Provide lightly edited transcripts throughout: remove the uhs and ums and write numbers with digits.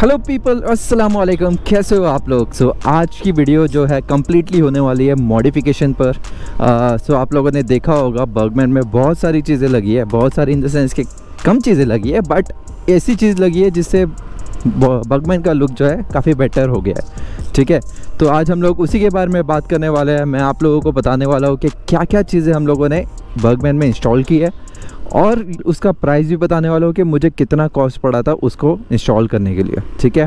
Hello people, अस्सलाम वालेकुम। कैसे हो आप लोग? आज की वीडियो जो है कम्प्लीटली होने वाली है मॉडिफिकेशन पर। आप लोगों ने देखा होगा बर्गमैन में बहुत सारी चीज़ें लगी है, बहुत सारी इन द सेंस कि कम चीज़ें लगी है, बट ऐसी चीज़ लगी है जिससे बर्गमैन का लुक जो है काफ़ी बेटर हो गया है। ठीक है, तो आज हम लोग उसी के बारे में बात करने वाले हैं। मैं आप लोगों को बताने वाला हूँ कि क्या क्या चीज़ें हम लोगों ने बर्गमैन में इंस्टॉल की है और उसका प्राइस भी बताने वाला हूँ कि मुझे कितना कॉस्ट पड़ा था उसको इंस्टॉल करने के लिए। ठीक है,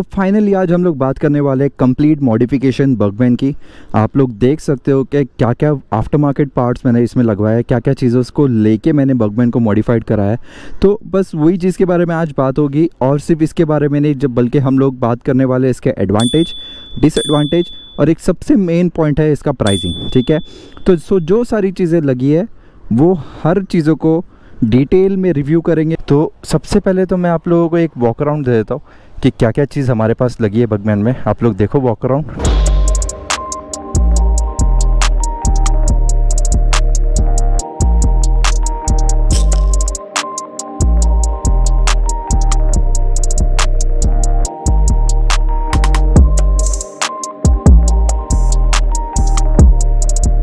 फाइनली आज हम लोग बात करने वाले कंप्लीट मॉडिफिकेशन बर्गमैन की। आप लोग देख सकते हो कि क्या क्या आफ्टर मार्केट पार्ट्स मैंने इसमें लगवाया है, क्या क्या चीज़ों को लेके मैंने बर्गमैन को मॉडिफाइड करा है। तो बस वही चीज़ के बारे में आज बात होगी और सिर्फ इसके बारे में नहीं, जब बल्कि हम लोग बात करने वाले इसके एडवांटेज, डिसएडवांटेज और एक सबसे मेन पॉइंट है इसका प्राइसिंग। ठीक है, तो जो सारी चीज़ें लगी है वो हर चीज़ों को डिटेल में रिव्यू करेंगे। तो सबसे पहले तो मैं आप लोगों को एक वॉक अराउंड दे देता हूँ कि क्या क्या चीज़ हमारे पास लगी है बर्गमैन में। आप लोग देखो वॉक अराउंड।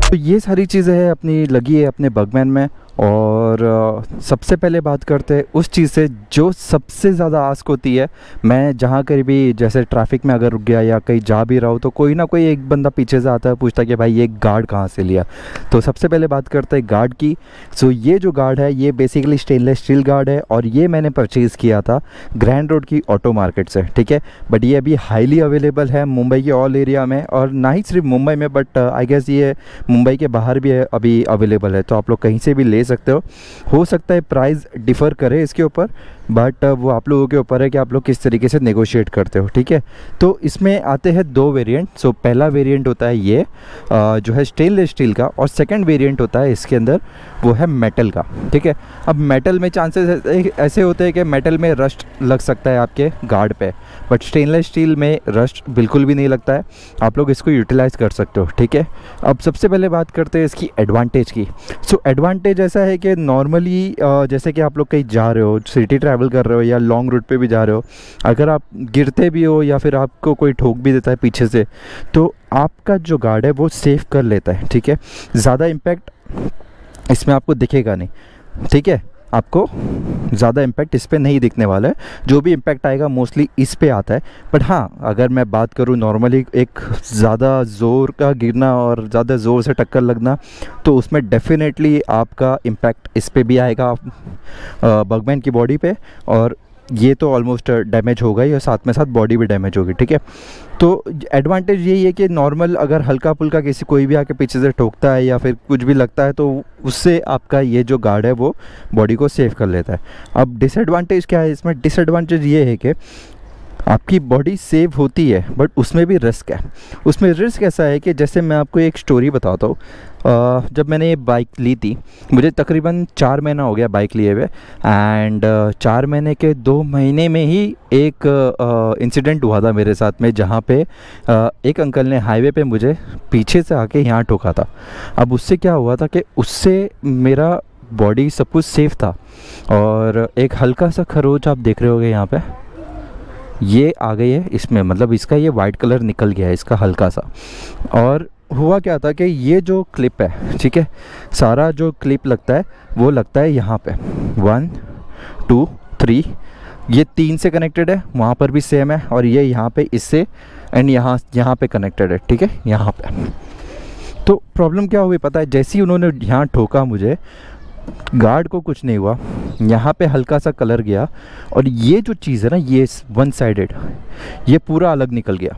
तो ये सारी चीज़ें हैं अपनी लगी है अपने बर्गमैन में। और सबसे पहले बात करते हैं उस चीज़ से जो सबसे ज़्यादा आस्क होती है। मैं जहाँ कहीं भी जैसे ट्रैफिक में अगर रुक गया या कहीं जा भी रहा हूँ तो कोई ना कोई एक बंदा पीछे से आता है, पूछता है कि भाई ये गार्ड कहाँ से लिया। तो सबसे पहले बात करते हैं गार्ड की। ये जो गार्ड है ये बेसिकली स्टेनलेस स्टील गार्ड है और ये मैंने परचेज़ किया था ग्रैंड रोड की ऑटो मार्केट से। ठीक है, बट ये अभी हाईली अवेलेबल है मुंबई के ऑल एरिया में, और ना ही सिर्फ मुंबई में बट आई गेस ये मुंबई के बाहर भी अभी अवेलेबल है। तो आप लोग कहीं से भी ले सकते हो सकता है प्राइस डिफ़र करे इसके ऊपर, बट वो आप लोगों के ऊपर है कि आप लोग किस तरीके से नेगोशिएट करते हो। ठीक है, तो इसमें आते हैं दो वेरिएंट। पहला वेरिएंट होता है ये जो है स्टेनलेस स्टील का, और सेकंड वेरिएंट होता है इसके अंदर वो है मेटल का। ठीक है, अब मेटल में चांसेस ऐसे होते हैं कि मेटल में रस्ट लग सकता है आपके गार्ड पे, बट स्टेनलेस स्टील में रस्ट बिल्कुल भी नहीं लगता है। आप लोग इसको यूटिलाइज़ कर सकते हो। ठीक है, अब सबसे पहले बात करते हैं इसकी एडवांटेज की। एडवांटेज ऐसा है कि नॉर्मली जैसे कि आप लोग कहीं जा रहे हो, सिटी ट्रैवल कर रहे हो या लॉन्ग रूट पे भी जा रहे हो, अगर आप गिरते भी हो या फिर आपको कोई ठोक भी देता है पीछे से, तो आपका जो गार्ड है वो सेव कर लेता है। ठीक है, ज़्यादा इम्पैक्ट इसमें आपको दिखेगा नहीं। ठीक है, आपको ज़्यादा इम्पैक्ट इस पे नहीं दिखने वाला है। जो भी इम्पैक्ट आएगा मोस्टली इस पे आता है। बट हाँ, अगर मैं बात करूँ नॉर्मली एक ज़्यादा ज़ोर का गिरना और ज़्यादा ज़ोर से टक्कर लगना, तो उसमें डेफिनेटली आपका इम्पैक्ट इस पे भी आएगा बर्गमैन की बॉडी पे, और ये तो ऑलमोस्ट डैमेज होगा ही और साथ में साथ बॉडी भी डैमेज होगी। ठीक है, तो एडवांटेज यही है कि नॉर्मल अगर हल्का फुल्का किसी कोई भी आके पीछे से ठोकता है या फिर कुछ भी लगता है तो उससे आपका ये जो गार्ड है वो बॉडी को सेव कर लेता है। अब डिसएडवांटेज क्या है इसमें? डिसएडवांटेज ये है कि आपकी बॉडी सेव होती है बट उसमें भी रिस्क है। उसमें रिस्क ऐसा है कि जैसे मैं आपको एक स्टोरी बताता हूँ। जब मैंने ये बाइक ली थी, मुझे तकरीबन 4 महीना हो गया बाइक लिए हुए, एंड 4 महीने के 2 महीने में ही एक इंसिडेंट हुआ था मेरे साथ में, जहाँ पे एक अंकल ने हाईवे पे मुझे पीछे से आके यहाँ ठोका था। अब उससे क्या हुआ था कि उससे मेरा बॉडी सब कुछ सेफ था, और एक हल्का सा खरोच आप देख रहे होगे यहाँ पे, ये आ गई है इसमें, मतलब इसका ये वाइट कलर निकल गया है इसका हल्का सा। और हुआ क्या था कि ये जो क्लिप है, ठीक है, सारा जो क्लिप लगता है वो लगता है यहाँ पे 1 2 3, ये 3 से कनेक्टेड है, वहाँ पर भी सेम है, और ये यहाँ पे इससे एंड यहाँ पे कनेक्टेड है। ठीक है, यहाँ पे। तो प्रॉब्लम क्या हुई पता है? जैसे ही उन्होंने यहाँ ठोका मुझे, गार्ड को कुछ नहीं हुआ, यहाँ पे हल्का सा कलर गया, और ये जो चीज़ है ना, ये वन साइडेड, ये पूरा अलग निकल गया।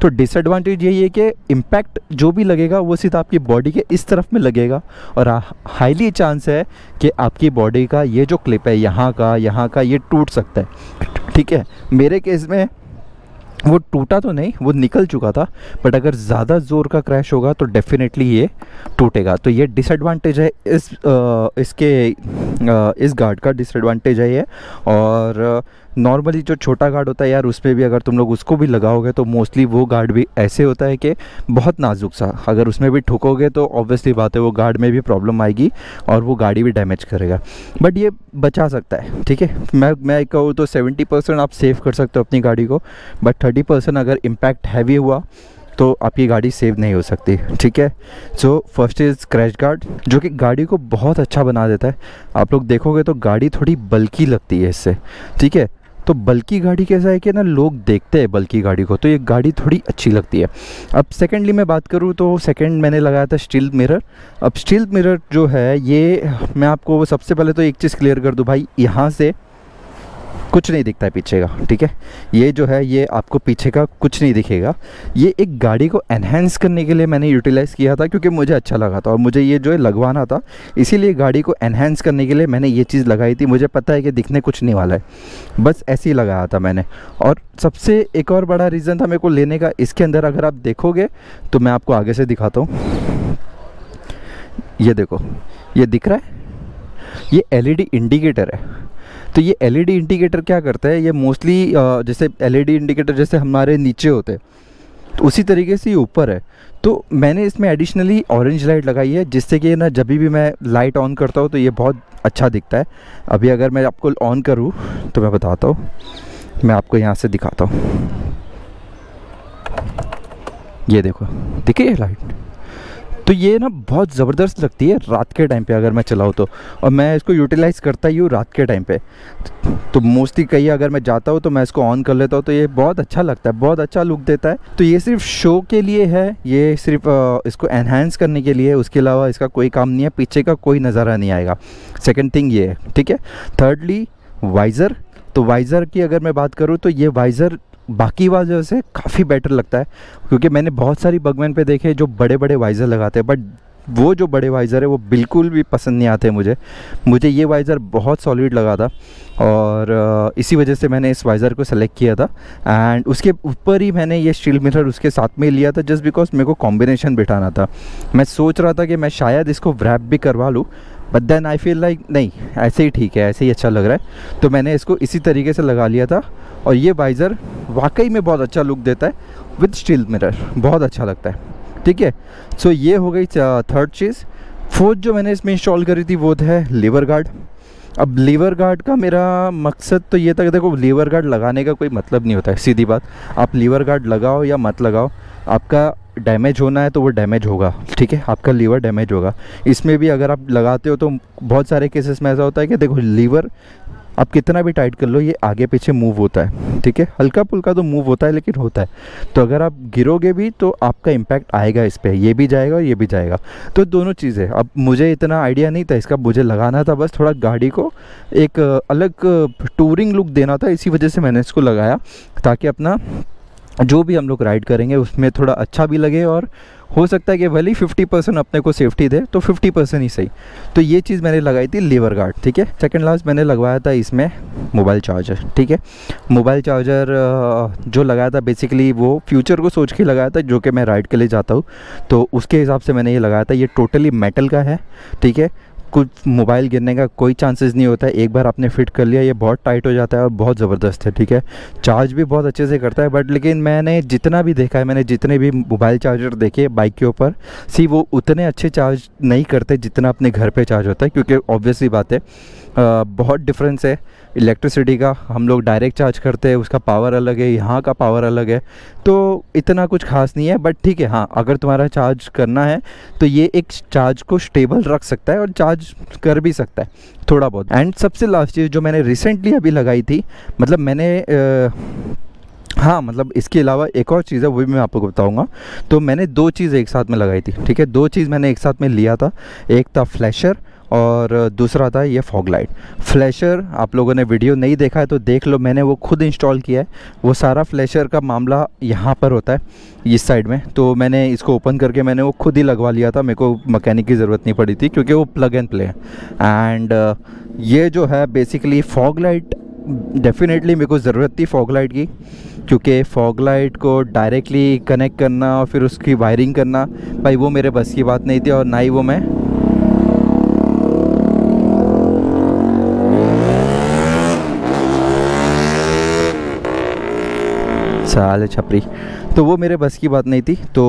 तो डिसएडवांटेज यही है कि इम्पैक्ट जो भी लगेगा वो सीधा आपकी बॉडी के इस तरफ में लगेगा, और हाईली चांस है कि आपकी बॉडी का ये जो क्लिप है यहाँ का ये टूट सकता है। ठीक है, मेरे केस में वो टूटा तो नहीं, वो निकल चुका था, बट अगर ज़्यादा ज़ोर का क्रैश होगा तो डेफिनेटली ये टूटेगा। तो ये डिसएडवांटेज है इस गार्ड का, डिसएडवांटेज है ये। और नॉर्मली जो छोटा गार्ड होता है यार, उसमें भी अगर तुम लोग उसको भी लगाओगे तो मोस्टली वो गार्ड भी ऐसे होता है कि बहुत नाजुक सा, अगर उसमें भी ठुकोगे तो ऑब्वियसली बात है वो गार्ड में भी प्रॉब्लम आएगी और वो गाड़ी भी डैमेज करेगा। बट ये बचा सकता है, ठीक है। मैं कहूँ तो 70% आप सेव कर सकते हो अपनी गाड़ी को, बट 30% अगर इम्पैक्ट हैवी हुआ तो आपकी गाड़ी सेव नहीं हो सकती, ठीक है। So first is crash guard, जो कि गाड़ी को बहुत अच्छा बना देता है। आप लोग देखोगे तो गाड़ी थोड़ी बल्की लगती है इससे, ठीक है। तो बल्की गाड़ी कैसा है कि ना, लोग देखते हैं बल्की गाड़ी को तो ये गाड़ी थोड़ी अच्छी लगती है। अब सेकेंडली मैं बात करूँ तो सेकेंड मैंने लगाया था स्टील मिरर। अब स्टील मिरर जो है ये मैं आपको सबसे पहले तो एक चीज़ क्लियर कर दूँ भाई, यहाँ से कुछ नहीं दिखता है पीछे का, ठीक है। ये जो है ये आपको पीछे का कुछ नहीं दिखेगा। ये एक गाड़ी को एनहेंस करने के लिए मैंने यूटिलाइज़ किया था, क्योंकि मुझे अच्छा लगा था और मुझे ये जो है लगवाना था, इसीलिए गाड़ी को एनहेंस करने के लिए मैंने ये चीज़ लगाई थी। मुझे पता है कि दिखने कुछ नहीं वाला है, बस ऐसे ही लगाया था मैंने। और सबसे एक और बड़ा रीज़न था मेरे को लेने का, इसके अंदर अगर आप देखोगे तो मैं आपको आगे से दिखाता हूँ। ये देखो, ये दिख रहा है, ये LED इंडिकेटर है। तो ये LED इंडिकेटर क्या करता है, ये मोस्टली जैसे LED इंडिकेटर जैसे हमारे नीचे होते हैं तो उसी तरीके से ये ऊपर है। तो मैंने इसमें एडिशनली ऑरेंज लाइट लगाई है, जिससे कि ना जब भी मैं लाइट ऑन करता हूँ तो ये बहुत अच्छा दिखता है। अभी अगर मैं आपको ऑन करूँ तो मैं बताता हूँ, मैं आपको यहाँ से दिखाता हूँ। ये देखो, दिखे ये लाइट, तो ये ना बहुत ज़बरदस्त लगती है रात के टाइम पे अगर मैं चलाऊँ तो। और मैं इसको यूटिलाइज़ करता ही हूँ रात के टाइम पे, तो मोस्टली कहीं अगर मैं जाता हूँ तो मैं इसको ऑन कर लेता हूँ। तो ये बहुत अच्छा लगता है, बहुत अच्छा लुक देता है। तो ये सिर्फ शो के लिए है, ये सिर्फ इसको एनहांस करने के लिए, उसके अलावा इसका कोई काम नहीं है, पीछे का कोई नज़ारा नहीं आएगा। सेकेंड थिंग ये है, ठीक है। थर्डली वाइज़र, तो वाइज़र की अगर मैं बात करूँ तो ये वाइज़र बाकी वाइज़र से काफ़ी बेटर लगता है, क्योंकि मैंने बहुत सारी बगमैन पे देखे जो बड़े बड़े वाइज़र लगाते हैं, बट वो जो बड़े वाइज़र है वो बिल्कुल भी पसंद नहीं आते मुझे ये वाइज़र बहुत सॉलिड लगा था और इसी वजह से मैंने इस वाइज़र को सेलेक्ट किया था। एंड उसके ऊपर ही मैंने ये स्टील मिरर उसके साथ में लिया था, जस्ट बिकॉज मेरे को कॉम्बिनेशन बिठाना था। मैं सोच रहा था कि मैं शायद इसको व्रैप भी करवा लूँ, but then I feel like नहीं, ऐसे ही ठीक है, ऐसे ही अच्छा लग रहा है। तो मैंने इसको इसी तरीके से लगा लिया था और ये वाइज़र वाकई में बहुत अच्छा लुक देता है विद स्टील मिरर, बहुत अच्छा लगता है, ठीक है। सो ये हो गई थर्ड चीज़। फोर्थ जो मैंने इसमें इंस्टॉल करी थी वो है लीवर गार्ड। अब लीवर गार्ड का मेरा मकसद तो ये था कि देखो, लीवर गार्ड लगाने का कोई मतलब नहीं होता है, सीधी बात। आप लीवर गार्ड लगाओ या मत लगाओ, आपका डैमेज होना है तो वो डैमेज होगा, ठीक है, आपका लीवर डैमेज होगा। इसमें भी अगर आप लगाते हो तो बहुत सारे केसेस में ऐसा होता है कि देखो, लीवर आप कितना भी टाइट कर लो ये आगे पीछे मूव होता है, ठीक है, हल्का फुल्का तो मूव होता है लेकिन होता है। तो अगर आप गिरोगे भी तो आपका इम्पैक्ट आएगा इस पर, ये भी जाएगा और ये भी जाएगा। तो दोनों चीज़ें, अब मुझे इतना आइडिया नहीं था इसका, मुझे लगाना था बस थोड़ा गाड़ी को एक अलग टूरिंग लुक देना था, इसी वजह से मैंने इसको लगाया, ताकि अपना जो भी हम लोग राइड करेंगे उसमें थोड़ा अच्छा भी लगे और हो सकता है कि भले ही 50% अपने को सेफ्टी दे तो 50% ही सही। तो ये चीज़ मैंने लगाई थी लीवर गार्ड, ठीक है। सेकंड लास्ट मैंने लगवाया था इसमें मोबाइल चार्जर, ठीक है। मोबाइल चार्जर जो लगाया था बेसिकली वो फ्यूचर को सोच के लगाया था, जो कि मैं राइड के लिए जाता हूँ, तो उसके हिसाब से मैंने ये लगाया था। ये टोटली मेटल का है, ठीक है, कुछ मोबाइल गिरने का कोई चांसेस नहीं होता है। एक बार आपने फिट कर लिया ये बहुत टाइट हो जाता है और बहुत ज़बरदस्त है, ठीक है। चार्ज भी बहुत अच्छे से करता है, बट लेकिन मैंने जितना भी देखा है, मैंने जितने भी मोबाइल चार्जर देखे बाइक के ऊपर, वो उतने अच्छे चार्ज नहीं करते जितना अपने घर पे चार्ज होता है, क्योंकि ऑब्वियसली बात है बहुत डिफरेंस है इलेक्ट्रिसिटी का। हम लोग डायरेक्ट चार्ज करते हैं, उसका पावर अलग है, यहाँ का पावर अलग है, तो इतना कुछ खास नहीं है। बट ठीक है, हाँ, अगर तुम्हारा चार्ज करना है तो ये एक चार्ज को स्टेबल रख सकता है और चार्ज कर भी सकता है थोड़ा बहुत। एंड सबसे लास्ट चीज़ जो मैंने रिसेंटली अभी लगाई थी, मतलब मैंने हाँ, मतलब इसके अलावा एक और चीज़ है, वो भी मैं आपको बताऊंगा। तो मैंने दो चीज़ एक साथ में लगाई थी, ठीक है, दो चीज़ मैंने एक साथ में लिया था। एक था फ्लैशर और दूसरा था ये फॉग लाइट। फ्लैशर आप लोगों ने वीडियो नहीं देखा है तो देख लो, मैंने वो खुद इंस्टॉल किया है। वो सारा फ्लैशर का मामला यहाँ पर होता है इस साइड में, तो मैंने इसको ओपन करके मैंने वो खुद ही लगवा लिया था। मेरे को मैकेनिक की ज़रूरत नहीं पड़ी थी क्योंकि वो प्लग एंड प्ले है। एंड ये जो है बेसिकली फॉग लाइट, डेफिनेटली मेरे को ज़रूरत थी फॉग लाइट की, क्योंकि फॉग लाइट को डायरेक्टली कनेक्ट करना और फिर उसकी वायरिंग करना, भाई वो मेरे बस की बात नहीं थी, और ना ही वो मैं साले छपरी। तो वो मेरे बस की बात नहीं थी, तो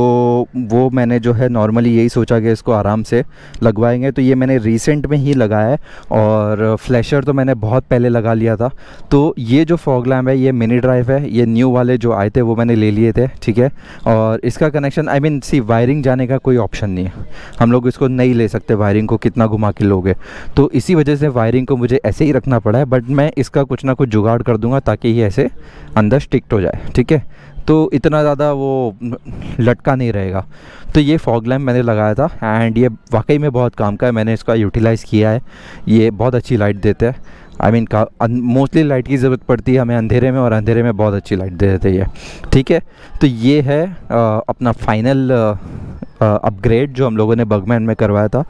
वो मैंने जो है नॉर्मली यही सोचा कि इसको आराम से लगवाएंगे। तो ये मैंने रिसेंट में ही लगाया है, और फ्लैशर तो मैंने बहुत पहले लगा लिया था। तो ये जो फॉग लैम्प है ये मिनी ड्राइव है, ये न्यू वाले जो आए थे वो मैंने ले लिए थे, ठीक है। और इसका connection I mean see wiring जाने का कोई ऑप्शन नहीं है, हम लोग इसको नहीं ले सकते वायरिंग को, कितना घुमा के लोगे। तो इसी वजह से वायरिंग को मुझे ऐसे ही रखना पड़ा है, बट मैं इसका कुछ ना कुछ जुगाड़ कर दूंगा ताकि ये ऐसे अंदर स्टिक्ट हो जाए, ठीक है। तो इतना ज़्यादा वो लटका नहीं रहेगा। तो ये फॉग लैम्प मैंने लगाया था, एंड ये वाकई में बहुत काम का है, मैंने इसका यूटिलाइज़ किया है। ये बहुत अच्छी लाइट देते हैं, आई मीन मोस्टली लाइट की ज़रूरत पड़ती है हमें अंधेरे में, और अंधेरे में बहुत अच्छी लाइट दे देते हैं, ठीक है। तो ये है अपना फाइनल अपग्रेड जो हम लोगों ने बगमैन में करवाया था।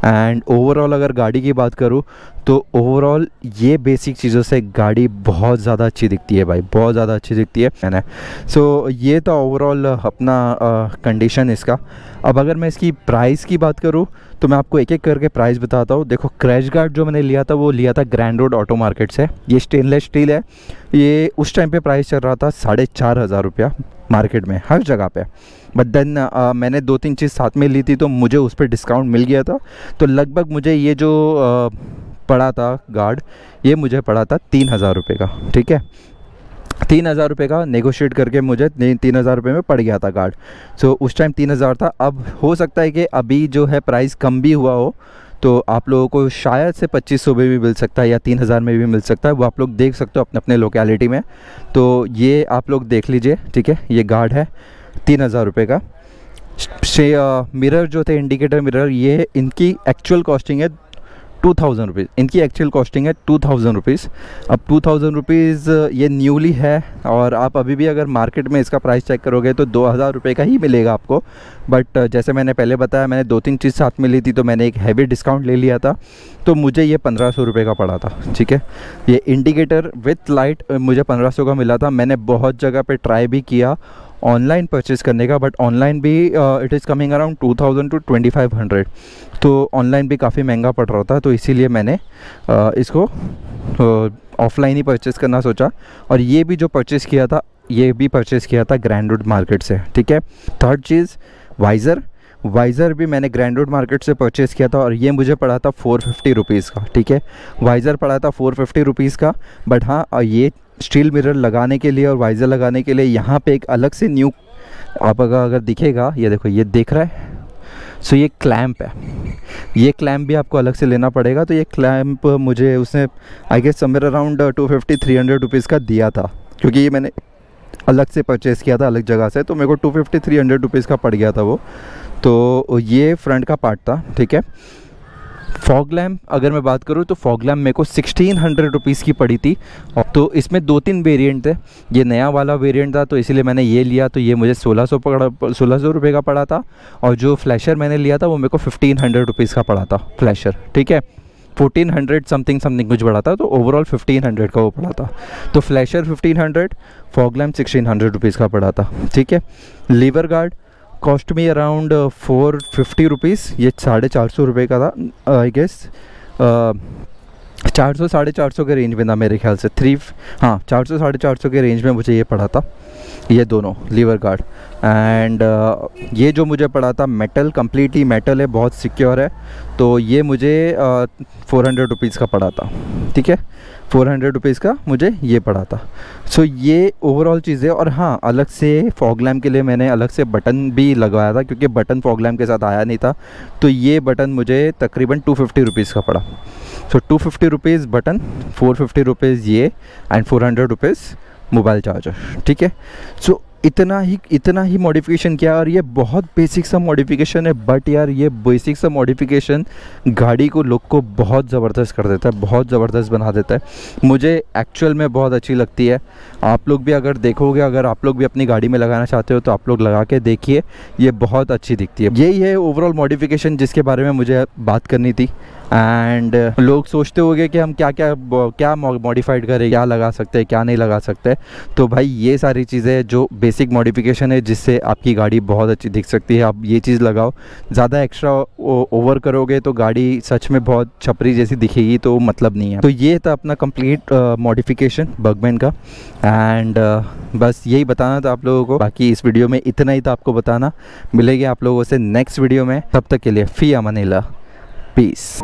एंड ओवरऑल अगर गाड़ी की बात करूँ तो ओवरऑल ये बेसिक चीज़ों से गाड़ी बहुत ज़्यादा अच्छी दिखती है भाई, बहुत ज़्यादा अच्छी दिखती है मैंने। सो ये था ओवरऑल अपना कंडीशन इसका। अब अगर मैं इसकी प्राइस की बात करूँ तो मैं आपको एक एक करके प्राइस बताता हूँ। देखो, क्रैश गार्ड जो मैंने लिया था वो लिया था ग्रैंड रोड ऑटो मार्केट से। ये स्टेनलेस स्टील है, ये उस टाइम पे प्राइस चल रहा था 4,500 रुपया मार्केट में हर जगह पे। बट देन मैंने 2-3 चीज़ साथ में ली थी तो मुझे उस पर डिस्काउंट मिल गया था। तो लगभग मुझे ये जो पड़ा था गार्ड, ये मुझे पड़ा था 3,000 रुपये का, ठीक है। 3,000 रुपये का नेगोशिएट करके मुझे 3,000 रुपये में पड़ गया था गार्ड। सो उस टाइम 3,000 था। अब हो सकता है कि अभी जो है प्राइस कम भी हुआ हो, तो आप लोगों को शायद से 2,500 में भी मिल सकता है या 3,000 में भी मिल सकता है, वो आप लोग देख सकते हो अपने अपने लोकेलिटी में। तो ये आप लोग देख लीजिए, ठीक है। ये गार्ड है 3,000 रुपये का। मिरर जो थे, इंडिकेटर मिरर, ये इनकी एक्चुअल कॉस्टिंग है 2,000 रुपीज़। इनकी एक्चुअल कॉस्टिंग है 2,000 रुपीज़। अब 2,000 रुपीज़ ये न्यूली है, और आप अभी भी अगर मार्केट में इसका प्राइस चेक करोगे तो 2,000 रुपये का ही मिलेगा आपको। बट जैसे मैंने पहले बताया, मैंने 2-3 चीज़ साथ में ली थी तो मैंने एक हैवी डिस्काउंट ले लिया था, तो मुझे ये 1,500 रुपये का पड़ा था, ठीक है। ये इंडिकेटर विथ लाइट मुझे 1,500 का मिला था। मैंने बहुत जगह पर ट्राई भी किया ऑनलाइन परचेज़ करने का, बट ऑनलाइन भी it is coming around 2,000 to 2,500। तो ऑनलाइन भी काफ़ी महंगा पड़ रहा था, तो इसीलिए मैंने इसको ऑफ़लाइन ही परचेज़ करना सोचा। और ये भी जो परचेज़ किया था, ये भी परचेज़ किया था ग्रैंड रोड मार्केट से, ठीक है। थर्ड चीज़, वाइज़र भी मैंने ग्रैंड रोड मार्केट से परचेज़ किया था, और ये मुझे पड़ा था 450 रुपीज़ का, ठीक है। वाइज़र पड़ा था 450 रुपीज़ का। बट हाँ, ये स्टील मिरर लगाने के लिए और वाइज़र लगाने के लिए यहाँ पे एक अलग से न्यू आप अगर दिखेगा, ये देखो, ये देख रहा है। सो ये क्लैम्प है, ये क्लैम्प भी आपको अलग से लेना पड़ेगा। तो ये क्लैम्प मुझे उसने I guess somewhere around 250-300 rupees का दिया था, क्योंकि ये मैंने अलग से परचेज़ किया था अलग जगह से, तो मेरे को 250-300 रुपीज़ का पड़ गया था वो। तो ये फ्रंट का पार्ट था, ठीक है। फॉग लैम्प अगर मैं बात करूँ तो फॉग लैम्प मेरे को 1,600 रुपीज़ की पड़ी थी। तो इसमें 2-3 वेरिएंट थे, ये नया वाला वेरिएंट था तो इसीलिए मैंने ये लिया, तो ये मुझे 1,600 रुपये का पड़ा था। और जो फ्लैशर मैंने लिया था वो मेरे को 1,500 रुपीज़ का पड़ा था फ्लैशर, ठीक है। 1,400 समथिंग कुछ पड़ा था, तो ओवरऑल 1,500 का वो पड़ा था। तो फ्लैशर 1,500, फॉग लैम्प 1,600 रुपीज़ का पड़ा था, ठीक है। लीवर गार्ड कॉस्ट में अराउंड 450 रुपीज़, ये 450 रुपये का था आई गेस। 400-450 के रेंज में था मेरे ख्याल से। 400-450 के रेंज में मुझे ये पड़ा था, ये दोनों लीवर गार्ड। एंड ये जो मुझे पड़ा था मेटल, कम्प्लीटली मेटल है, बहुत सिक्योर है, तो ये मुझे 400 रुपीज़ का पड़ा था, ठीक है। 400 रुपीज़ का मुझे ये पड़ा था। सो ये ओवरऑल चीज़ें। और हाँ, अलग से फॉग लैम्प के लिए मैंने अलग से बटन भी लगवाया था, क्योंकि बटन फॉग लैम्प के साथ आया नहीं था। तो ये बटन मुझे तकरीबन 250 रुपीज़ का पड़ा। सो 250 रुपीज़ बटन, 450 रुपीज़ ये, एंड 400 रुपीज़ मोबाइल चार्जर, ठीक है। सो इतना ही मॉडिफिकेशन किया, और ये बहुत बेसिक सा मॉडिफिकेशन है, बट यार ये बेसिक सा मॉडिफिकेशन गाड़ी को लुक को बहुत ज़बरदस्त कर देता है, बहुत ज़बरदस्त बना देता है। मुझे एक्चुअल में बहुत अच्छी लगती है। आप लोग भी अगर देखोगे, अगर आप लोग भी अपनी गाड़ी में लगाना चाहते हो तो आप लोग लगा के देखिए, ये बहुत अच्छी दिखती है। यही है ओवरऑल मॉडिफिकेशन जिसके बारे में मुझे बात करनी थी। एंड लोग सोचते होंगे कि हम क्या क्या क्या मॉडिफाइड करें, क्या लगा सकते हैं, क्या नहीं लगा सकते। तो भाई ये सारी चीज़ें जो बेसिक मॉडिफिकेशन है जिससे आपकी गाड़ी बहुत अच्छी दिख सकती है, आप ये चीज़ लगाओ। ज़्यादा एक्स्ट्रा ओवर करोगे तो गाड़ी सच में बहुत छपरी जैसी दिखेगी, तो मतलब नहीं है। तो ये था अपना कंप्लीट मॉडिफिकेशन बगमैन का। एंड बस यही बताना था आप लोगों को। बाकी इस वीडियो में इतना ही था आपको बताना। मिलेंगे आप लोगों से नेक्स्ट वीडियो में, तब तक के लिए फ़ी अमानिल्लाह, पीस।